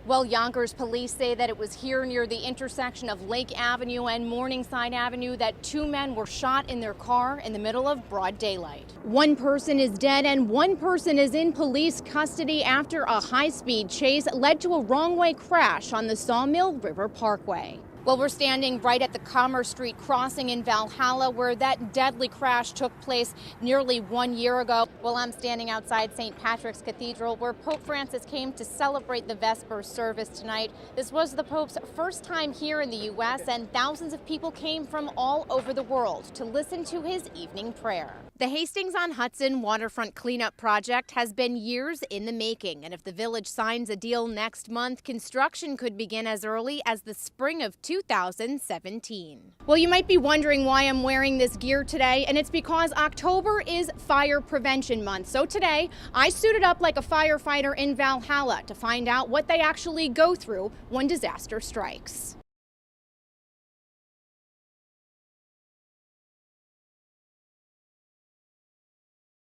Well, Yonkers police say that it was here near the intersection of Lake Avenue and Morningside Avenue that two men were shot in their car in the middle of broad daylight. One person is dead and one person is in police custody after a high-speed chase led to a wrong-way crash on the Sawmill River Parkway. Well, we're standing right at the Commerce Street crossing in Valhalla where that deadly crash took place nearly 1 year ago. Well, I'm standing outside St. Patrick's Cathedral where Pope Francis came to celebrate the Vespers service tonight. This was the Pope's first time here in the U.S. and thousands of people came from all over the world to listen to his evening prayer. The Hastings-on-Hudson waterfront cleanup project has been years in the making, and if the village signs a deal next month, construction could begin as early as the spring of 2017. Well, you might be wondering why I'm wearing this gear today, and it's because October is Fire Prevention Month. So today, I suited up like a firefighter in Valhalla to find out what they actually go through when disaster strikes.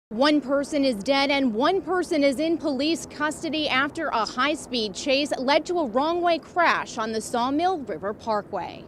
One person is dead and one person is in police custody after a high-speed chase led to a wrong-way crash on the Sawmill River Parkway.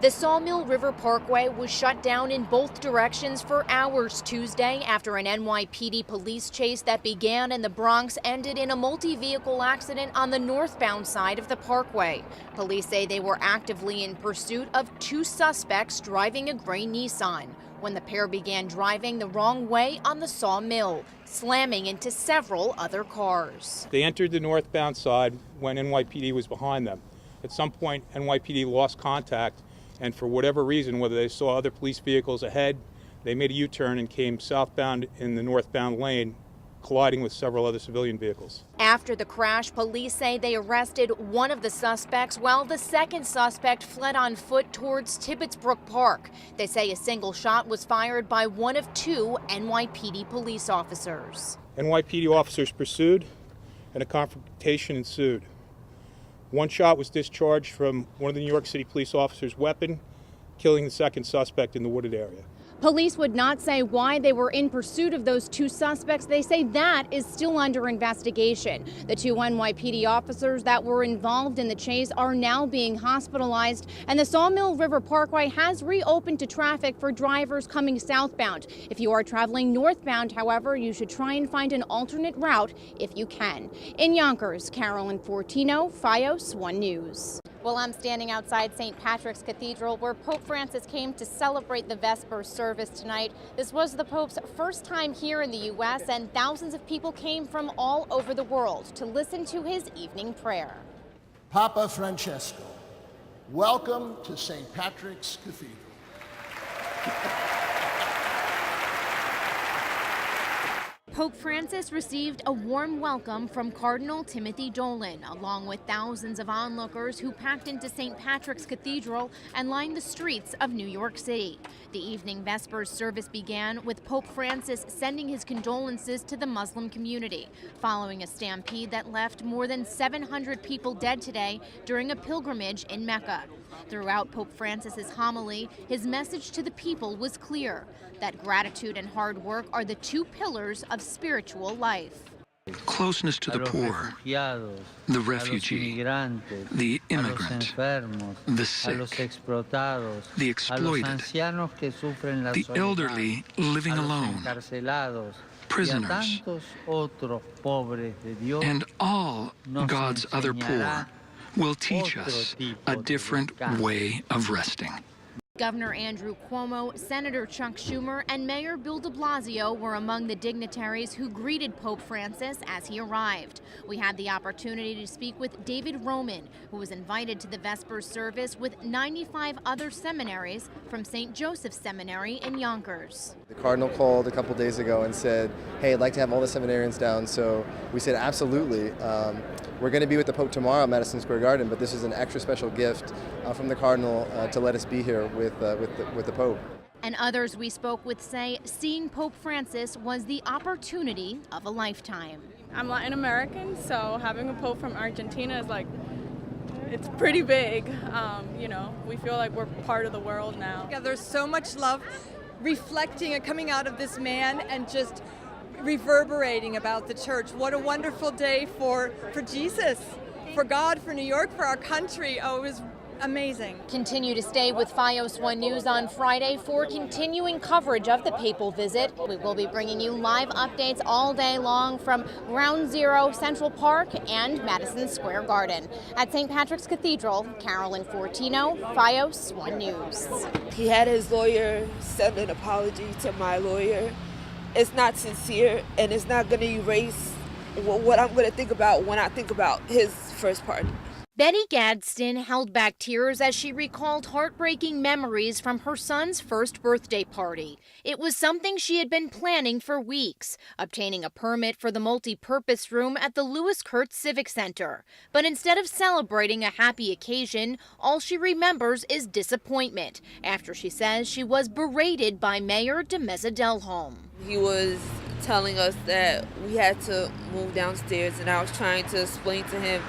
The Sawmill River Parkway was shut down in both directions for hours Tuesday after an NYPD police chase that began in the Bronx ended in a multi-vehicle accident on the northbound side of the parkway. Police say they were actively in pursuit of two suspects driving a gray Nissan when the pair began driving the wrong way on the Sawmill, slamming into several other cars. They entered the northbound side when NYPD was behind them. At some point, NYPD lost contact, and for whatever reason, whether they saw other police vehicles ahead, they made a U-turn and came southbound in the northbound lane, colliding with several other civilian vehicles. After the crash, police say they arrested one of the suspects while the second suspect fled on foot towards Tibbetsbrook Park. They say a single shot was fired by one of two NYPD police officers. NYPD officers pursued and a confrontation ensued. One shot was discharged from one of the New York City police officers' weapon, killing the second suspect in the wooded area. Police would not say why they were in pursuit of those two suspects. They say that is still under investigation. The two NYPD officers that were involved in the chase are now being hospitalized, and the Sawmill River Parkway has reopened to traffic for drivers coming southbound. If you are traveling northbound, however, you should try and find an alternate route if you can. In Yonkers, Carolyn Fortino, FiOS 1 News. Well, I'm standing outside St. Patrick's Cathedral where Pope Francis came to celebrate the Vespers service tonight. This was the Pope's first time here in the U.S. and thousands of people came from all over the world to listen to his evening prayer. Papa Francesco, welcome to St. Patrick's Cathedral. Pope Francis received a warm welcome from Cardinal Timothy Dolan, along with thousands of onlookers who packed into St. Patrick's Cathedral and lined the streets of New York City. The evening Vespers service began with Pope Francis sending his condolences to the Muslim community, following a stampede that left more than 700 people dead today during a pilgrimage in Mecca. Throughout Pope Francis's homily, his message to the people was clear, that gratitude and hard work are the two pillars of spiritual life. Closeness to the poor, the refugee, the immigrant, the sick, the exploited, the elderly living alone, prisoners, and all God's other poor will teach us a different way of resting. Governor Andrew Cuomo, Senator Chuck Schumer, and Mayor Bill de Blasio were among the dignitaries who greeted Pope Francis as he arrived. We had the opportunity to speak with David Roman, who was invited to the Vespers service with 95 other seminaries from St. Joseph's Seminary in Yonkers. The Cardinal called a couple days ago and said, hey, I'd like to have all the seminarians down. So we said, absolutely. We're going to be with the Pope tomorrow at Madison Square Garden, but this is an extra special gift from the Cardinal to let us be here with the Pope. And others we spoke with say seeing Pope Francis was the opportunity of a lifetime. I'm Latin American, so having a Pope from Argentina is like, it's pretty big. You know, we feel like we're part of the world now. Yeah, there's so much love reflecting and coming out of this man and just reverberating about the church. What a wonderful day for Jesus. for God, for New York, for our country. Oh, it was amazing. Continue to stay with FiOS 1 News on Friday for continuing coverage of the papal visit. We will be bringing you live updates all day long from Ground Zero, Central Park, and Madison Square Garden. At St. Patrick's Cathedral, Carolyn Fortino, FiOS 1 News. He had his lawyer send an apology to my lawyer. It's not sincere, and it's not going to erase what I'm going to think about when I think about his first party. Betty Gadsden held back tears as she recalled heartbreaking memories from her son's first birthday party. It was something she had been planning for weeks, obtaining a permit for the multi-purpose room at the Lewis Kurtz Civic Center. But instead of celebrating a happy occasion, all she remembers is disappointment after she says she was berated by Mayor DeMezza-Delhome. He was telling us that we had to move downstairs, and I was trying to explain to him,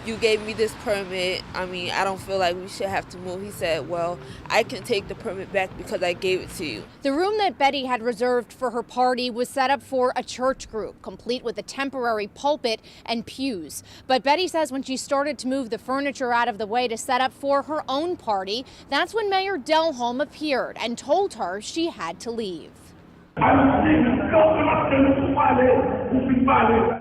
you gave me this permit. I mean, I don't feel like we should have to move. He said, well, I can take the permit back because I gave it to you. The room that Betty had reserved for her party was set up for a church group, complete with a temporary pulpit and pews. But Betty says when she started to move the furniture out of the way to set up for her own party, that's when Mayor Delhome appeared and told her she had to leave.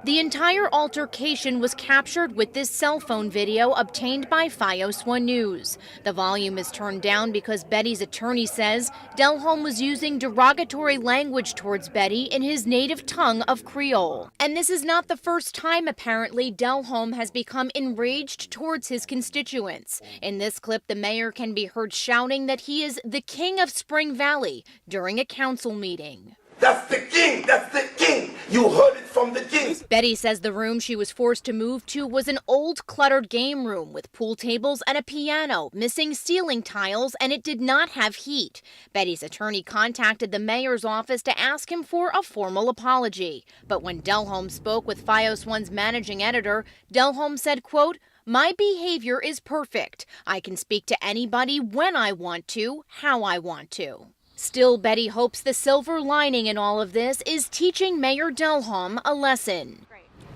The entire altercation was captured with this cell phone video obtained by FiOS 1 News. The volume is turned down because Betty's attorney says Delhome was using derogatory language towards Betty in his native tongue of Creole. And this is not the first time, apparently, Delhome has become enraged towards his constituents. In this clip, the mayor can be heard shouting that he is the king of Spring Valley during a council meeting. That's the king! That's the king! You heard it from the king! Betty says the room she was forced to move to was an old, cluttered game room with pool tables and a piano, missing ceiling tiles, and it did not have heat. Betty's attorney contacted the mayor's office to ask him for a formal apology. But when Delhome spoke with FiOS 1's managing editor, Delhome said, quote, "My behavior is perfect. I can speak to anybody when I want to, how I want to." Still, Betty hopes the silver lining in all of this is teaching Mayor Delhome a lesson.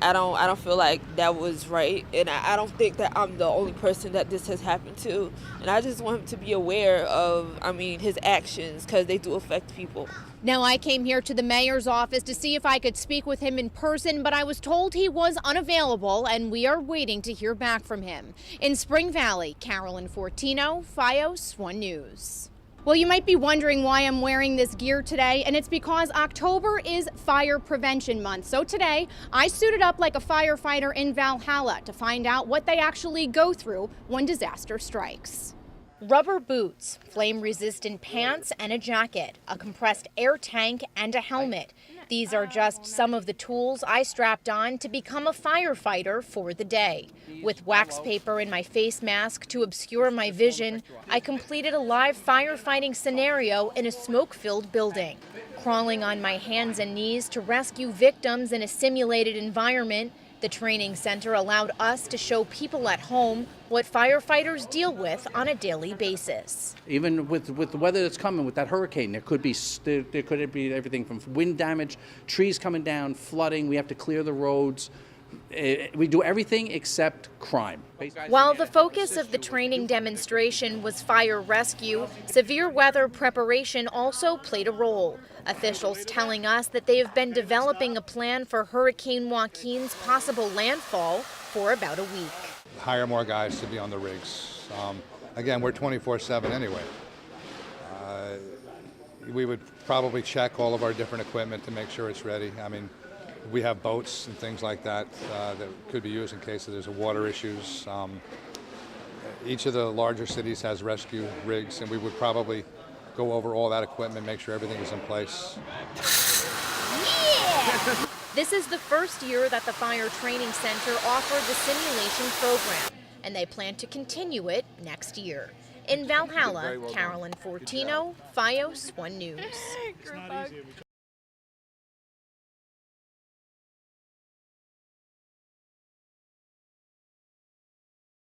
I don't feel like that was right, and I don't think that I'm the only person that this has happened to. And I just want him to be aware of, his actions, because they do affect people. Now, I came here to the mayor's office to see if I could speak with him in person, but I was told he was unavailable, and we are waiting to hear back from him. In Spring Valley, Carolyn Fortino, FiOS 1 News. Well, you might be wondering why I'm wearing this gear today, and it's because October is Fire Prevention Month. So today, I suited up like a firefighter in Valhalla to find out what they actually go through when disaster strikes. Rubber boots, flame-resistant pants, and a jacket, a compressed air tank, and a helmet. These are just some of the tools I strapped on to become a firefighter for the day. With wax paper in my face mask to obscure my vision, I completed a live firefighting scenario in a smoke-filled building. Crawling on my hands and knees to rescue victims in a simulated environment, the training center allowed us to show people at home what firefighters deal with on a daily basis. Even with the weather that's coming, with that hurricane, there could be everything from wind damage, trees coming down, flooding. We have to clear the roads. We do everything except crime. While the focus of the training demonstration was fire rescue, severe weather preparation also played a role. Officials telling us that they have been developing a plan for Hurricane Joaquin's possible landfall for about a week. Hire more guys to be on the rigs. Again, we're 24/7 anyway. We would probably check all of our different equipment to make sure it's ready. We have boats and things like that that could be used in case there's water issues. Each of the larger cities has rescue rigs, and we would probably go over all that equipment, make sure everything is in place. Yeah! This is the first year that the Fire Training Center offered the simulation program, and they plan to continue it next year. In Valhalla, Carolyn Fortino, FiOS 1 News.